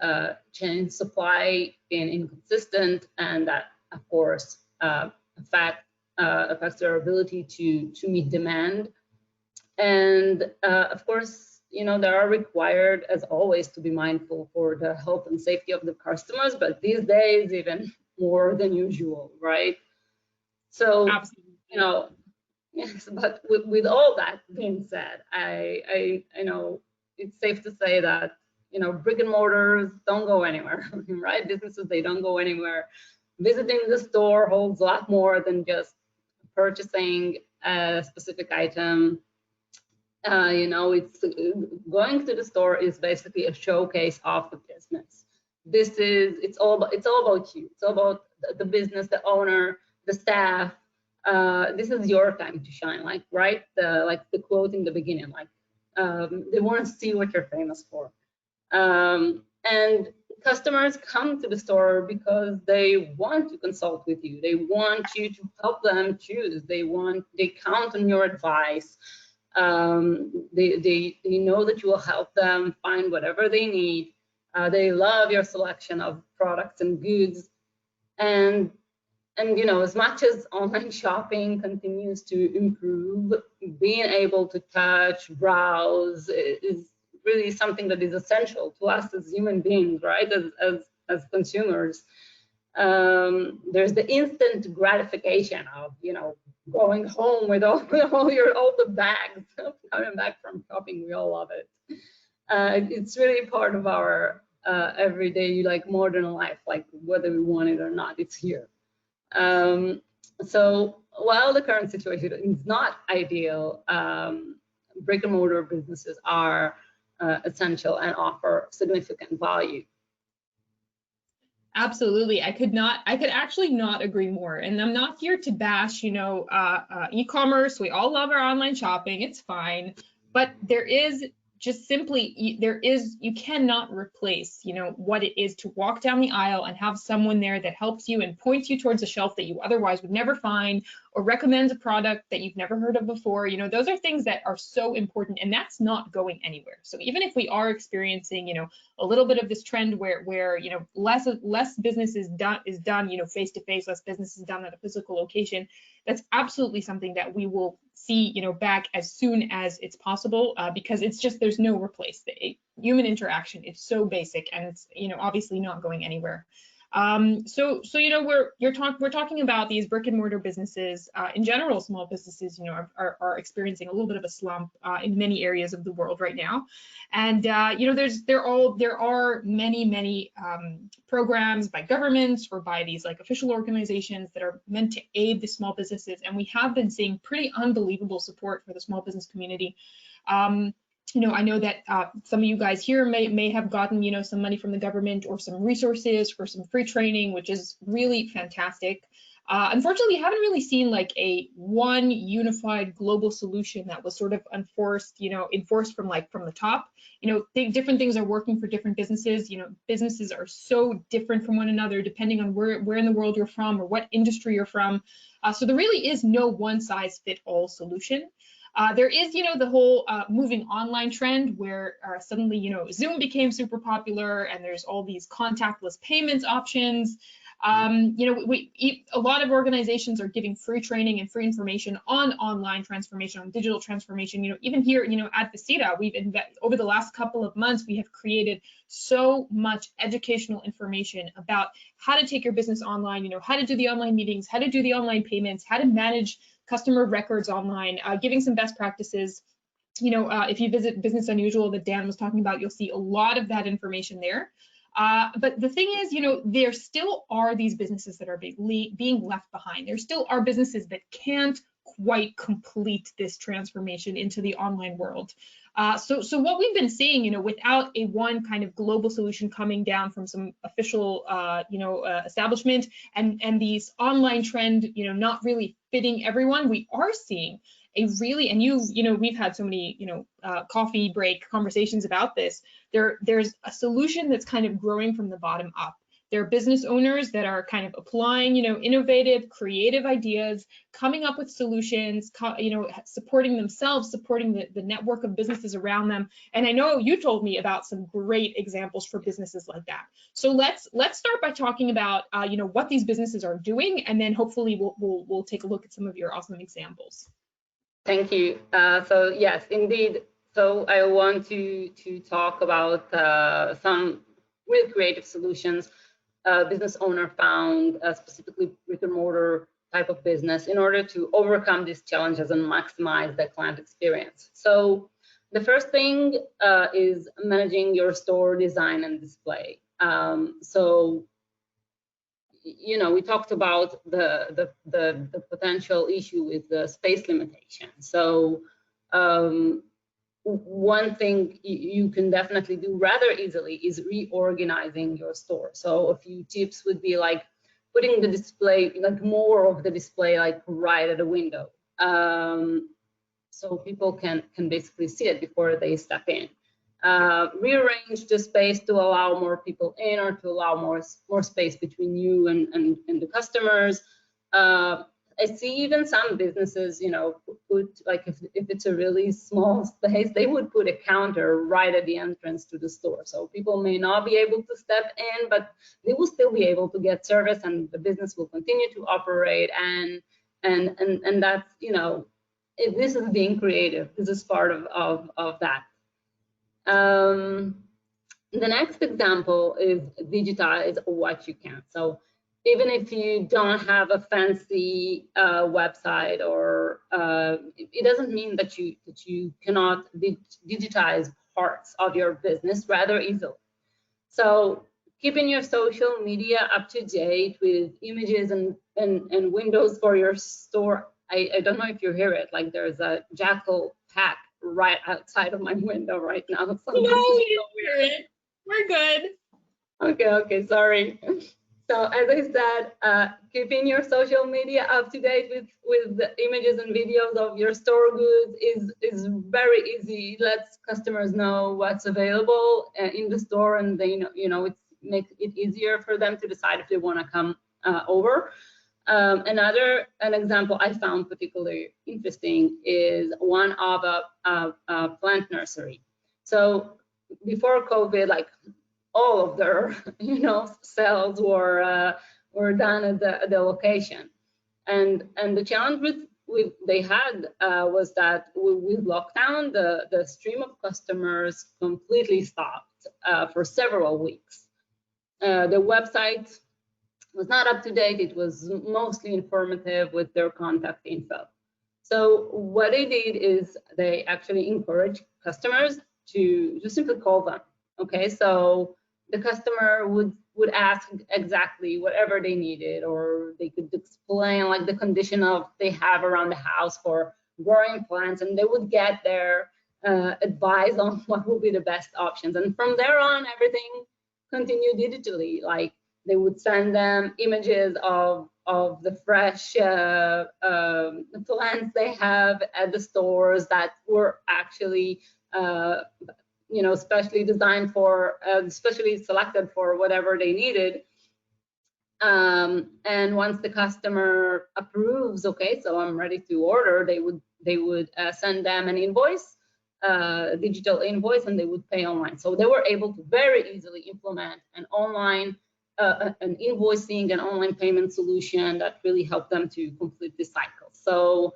chain supply being inconsistent, and that, of course, affects their ability to meet demand. And of course, they are required, as always, to be mindful for the health and safety of the customers, but these days even more than usual, right? So, Absolutely. yes, but with all that being said, I know it's safe to say that, brick and mortars don't go anywhere, right? Businesses, they don't go anywhere. Visiting the store holds a lot more than just purchasing a specific item. It's going to the store is basically a showcase of the business. It's all about you. It's all about the business, the owner, the staff. This is your time to shine, like the quote in the beginning, like they want to see what you're famous for. And customers come to the store because they want to consult with you. They want you to help them choose. They count on your advice. They know that you will help them find whatever they need. They love your selection of products and goods. And as much as online shopping continues to improve, being able to touch, browse is really something that is essential to us as human beings, right? As consumers. There's the instant gratification of, going home with all the bags coming back from shopping. We all love it. It's really part of our everyday, like, modern life, like whether we want it or not, it's here. So while the current situation is not ideal, brick and mortar businesses are essential and offer significant value. Absolutely. I could actually not agree more. And I'm not here to bash, e-commerce. We all love our online shopping. It's fine. But there is just simply, you cannot replace, what it is to walk down the aisle and have someone there that helps you and points you towards a shelf that you otherwise would never find, or recommends a product that you've never heard of before. Those are things that are so important, and that's not going anywhere. So even if we are experiencing, a little bit of this trend where less business is done face to face, less business is done at a physical location, that's absolutely something that we will see back as soon as it's possible, because it's just, there's no replace. The human interaction, it's so basic, and it's obviously not going anywhere. So we're talking about these brick and mortar businesses. In general, small businesses are experiencing a little bit of a slump in many areas of the world right now. And there are many programs by governments or by these like official organizations that are meant to aid the small businesses, and we have been seeing pretty unbelievable support for the small business community. I know that some of you guys here may have gotten, some money from the government or some resources for some free training, which is really fantastic. Unfortunately, we haven't really seen like one unified global solution that was sort of enforced from the top. Different things are working for different businesses. Businesses are so different from one another depending on where in the world you're from or what industry you're from. So there really is no one size fit all solution. There is, the whole moving online trend where suddenly, Zoom became super popular, and there's all these contactless payments options. A lot of organizations are giving free training and free information on online transformation, on digital transformation. Even here, at the CETA, over the last couple of months, we have created so much educational information about how to take your business online, how to do the online meetings, how to do the online payments, how to manage customer records online, giving some best practices. If you visit Business Unusual that Dan was talking about, you'll see a lot of that information there. But the thing is, there still are these businesses that are being left behind. There still are businesses that can't quite complete this transformation into the online world. So what we've been seeing, without a one kind of global solution coming down from some official, establishment, and these online trend, not really fitting everyone, we are seeing a really, and we've had so many, coffee break conversations about this. There's a solution that's kind of growing from the bottom up. There are business owners that are kind of applying, innovative, creative ideas, coming up with solutions, supporting themselves, supporting the network of businesses around them. And I know you told me about some great examples for businesses like that. So let's start by talking about, what these businesses are doing, and then hopefully we'll take a look at some of your awesome examples. Thank you. So yes, indeed. So I want to talk about some real creative solutions business owner found, specifically brick and mortar type of business, in order to overcome these challenges and maximize the client experience. So the first thing is managing your store design and display. We talked about the potential issue with the space limitation. So one thing you can definitely do rather easily is reorganizing your store. So a few tips would be like putting the display, like more of the display, like right at the window, so people can basically see it before they step in. Rearrange the space to allow more people in, or to allow more space between you and the customers. I see even some businesses, put, like, if it's a really small space, they would put a counter right at the entrance to the store. So people may not be able to step in, but they will still be able to get service, and the business will continue to operate. And that's, this is being creative. This is part of that. The next example is digitize what you can. So even if you don't have a fancy website, or it doesn't mean that you cannot digitize parts of your business rather easily. So keeping your social media up to date with images and windows for your store. I don't know if you hear it, like there's a jackal pack right outside of my window right now. So no, we don't hear it. We're good. Okay, sorry. So as I said, keeping your social media up to date with the images and videos of your store goods is very easy. It lets customers know what's available in the store, and they it makes it easier for them to decide if they want to come over. An example I found particularly interesting is one of a plant nursery. So before COVID, like, all of their sales were done at the location, and the challenge with they had was that with lockdown, the stream of customers completely stopped for several weeks. The website was not up to date. It was mostly informative with their contact info. So what they did is they actually encouraged customers to just simply call them. Okay, so the customer would ask exactly whatever they needed, or they could explain like the condition of they have around the house for growing plants, and they would get their advice on what would be the best options. And from there on, everything continued digitally. Like, they would send them images of the fresh plants they have at the stores that were actually specially designed for, especially selected for whatever they needed. And once the customer approves, okay, so I'm ready to order, they would send them an invoice, digital invoice, and they would pay online. So they were able to very easily implement an online an invoicing and online payment solution that really helped them to complete this cycle. So,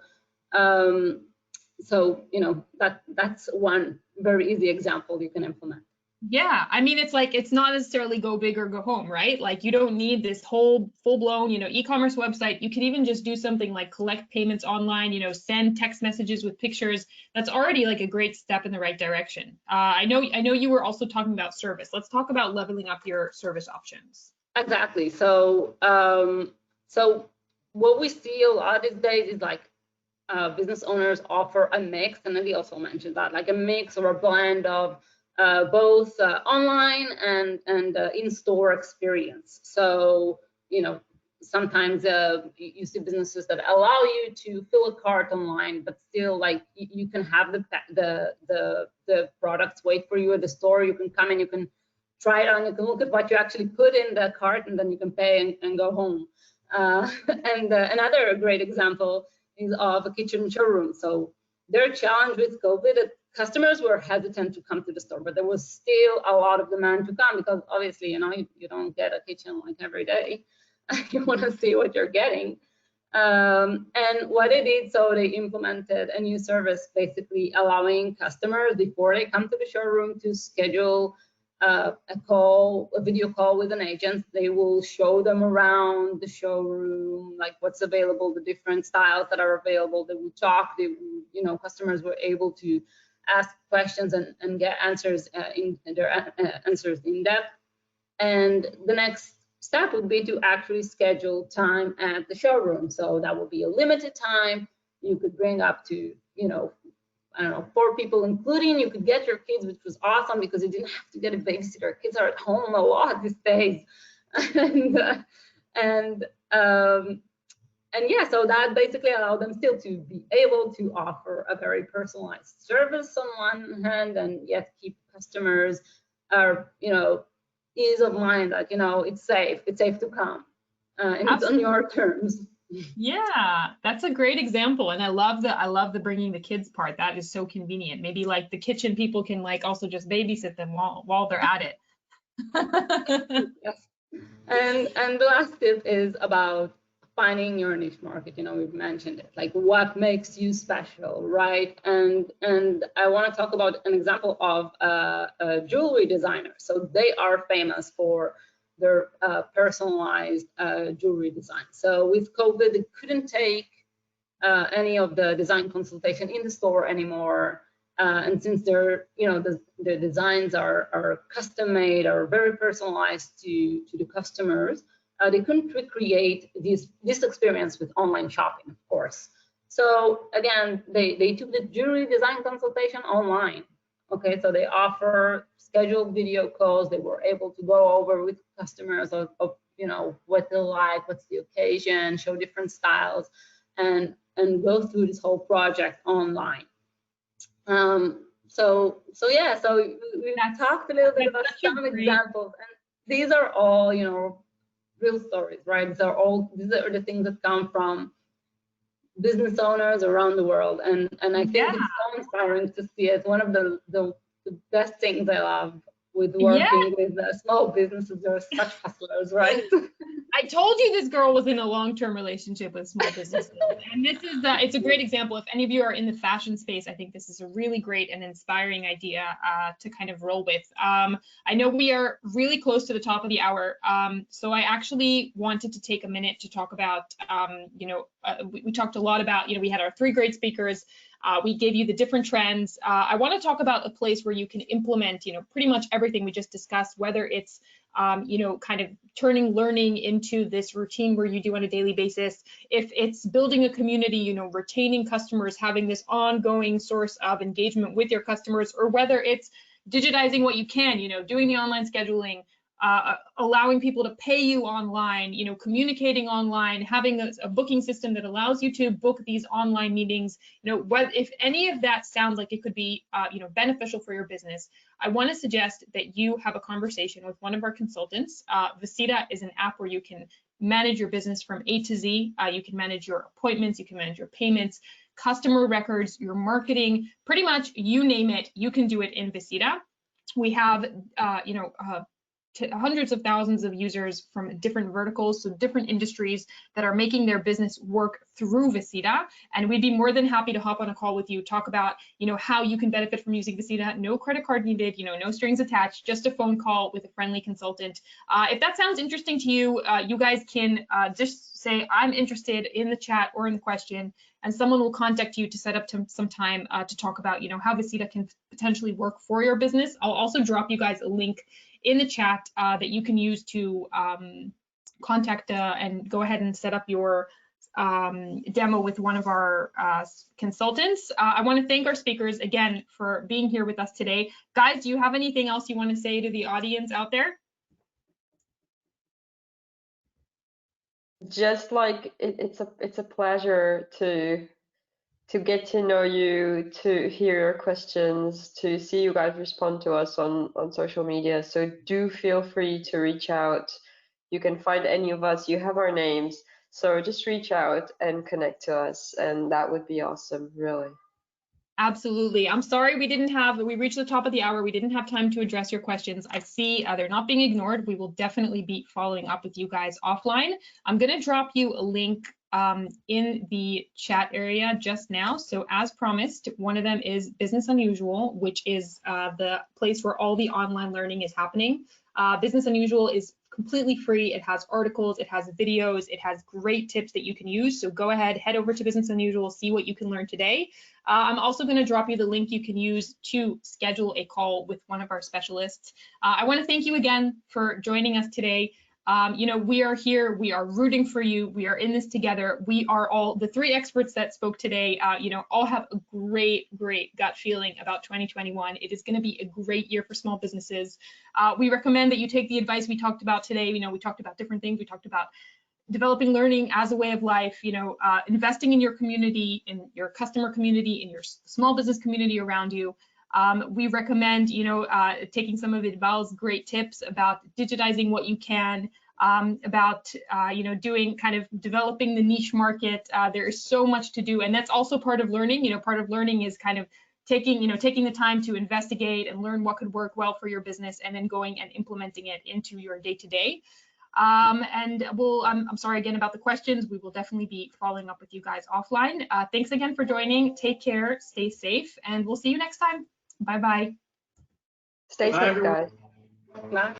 that's one very easy example you can implement. Yeah, I mean, it's like, it's not necessarily go big or go home, right? Like, you don't need this whole full-blown, e-commerce website. You can even just do something like collect payments online, send text messages with pictures. That's already like a great step in the right direction. I know you were also talking about service. Let's talk about leveling up your service options. Exactly. So, so what we see a lot these days is like business owners offer a mix, and Andy also mentioned that, like a mix or a blend of both online and in-store experience. So, sometimes you see businesses that allow you to fill a cart online, but still, like, you can have the products wait for you at the store. You can come in, you can try it on, you can look at what you actually put in the cart, and then you can pay and go home. And another great example is of a kitchen showroom. So their challenge with COVID, customers were hesitant to come to the store, but there was still a lot of demand to come, because obviously, you don't get a kitchen like every day. You want to see what you're getting. And what they did, so they implemented a new service, basically allowing customers, before they come to the showroom, to schedule a video call with an agent. They will show them around the showroom, like what's available, the different styles that are available. They will talk. Customers were able to ask questions and get answers answers in depth. And the next step would be to actually schedule time at the showroom. So that will be a limited time. You could bring up to, I don't know, 4 people, including, you could get your kids, which was awesome because you didn't have to get a babysitter. Kids are at home a lot these days. and yeah, so that basically allowed them still to be able to offer a very personalized service on one hand, and yet keep customers ease of mind, like, it's safe to come, and it's on your terms. Yeah, that's a great example, and I love the bringing the kids part. That is so convenient. Maybe like the kitchen people can like also just babysit them while they're at it. Yes. And the last tip is about finding your niche market. We've mentioned it, like what makes you special, right? And I want to talk about an example of a jewelry designer. So they are famous for their personalized jewelry design. So with COVID, they couldn't take any of the design consultation in the store anymore. And since their designs are custom made, are very personalized to the customers, they couldn't recreate this experience with online shopping, of course. So again, they took the jewelry design consultation online. Okay, so they offer scheduled video calls. They were able to go over with customers of what they like, what's the occasion, show different styles, and go through this whole project online. So yeah, so we talked a little bit about some examples, and these are all real stories, right? These are the things that come from business owners around the world, and I think it's so inspiring to see it. One of the best things I love with working with small businesses. They're such hustlers, right? I told you this girl was in a long-term relationship with small businesses, and this is it's a great example. If any of you are in the fashion space, I think this is a really great and inspiring idea to kind of roll with. I know we are really close to the top of the hour, so I actually wanted to take a minute to talk about, we talked a lot about, we had our 3 great speakers. We gave you the different trends. I want to talk about a place where you can implement, pretty much everything we just discussed, whether it's, kind of turning learning into this routine where you do on a daily basis. If it's building a community, retaining customers, having this ongoing source of engagement with your customers, or whether it's digitizing what you can, doing the online scheduling, allowing people to pay you online, communicating online, having a booking system that allows you to book these online meetings, if any of that sounds like it could be, beneficial for your business, I want to suggest that you have a conversation with one of our consultants. Visita is an app where you can manage your business from A to Z. You can manage your appointments, you can manage your payments, customer records, your marketing, pretty much you name it, you can do it in Visita. We have, hundreds of thousands of users from different verticals, so different industries that are making their business work through Visita. And we'd be more than happy to hop on a call with you, talk about, how you can benefit from using Visita. No credit card needed, no strings attached, just a phone call with a friendly consultant. If that sounds interesting to you, you guys can just say, I'm interested in the chat or in the question, and someone will contact you to set up some time to talk about, how Visita can potentially work for your business. I'll also drop you guys a link in the chat that you can use to contact and go ahead and set up your demo with one of our consultants. I want to thank our speakers again for being here with us today. Guys, do you have anything else you want to say to the audience out there? Just like it's a pleasure to get to know you, to hear your questions, to see you guys respond to us on social media. So do feel free to reach out. You can find any of us. You have our names. So just reach out and connect to us, and that would be awesome, really. Absolutely. I'm sorry we reached the top of the hour. We didn't have time to address your questions. I see they're not being ignored. We will definitely be following up with you guys offline. I'm going to drop you a link in the chat area just now. So as promised, one of them is Business Unusual, which is the place where all the online learning is happening. Business Unusual is completely free. It has articles, it has videos, it has great tips that you can use. So go ahead, head over to Business Unusual, see what you can learn today. I'm also going to drop you the link you can use to schedule a call with one of our specialists. I want to thank you again for joining us today. We are here, we are rooting for you, we are in this together. We are all, the three experts that spoke today, all have a great gut feeling about 2021. It is going to be a great year for small businesses. We recommend that you take the advice we talked about today. We talked about different things. We talked about developing learning as a way of life, investing in your community, in your customer community, in your small business community around you. We recommend, taking some of Iqbal's great tips about digitizing what you can, about, doing kind of developing the niche market. There is so much to do, and that's also part of learning. Part of learning is kind of taking the time to investigate and learn what could work well for your business, and then going and implementing it into your day-to-day. And I'm sorry again about the questions. We will definitely be following up with you guys offline. Thanks again for joining. Take care, stay safe, and we'll see you next time. Bye-bye. Stay safe, guys. Bye.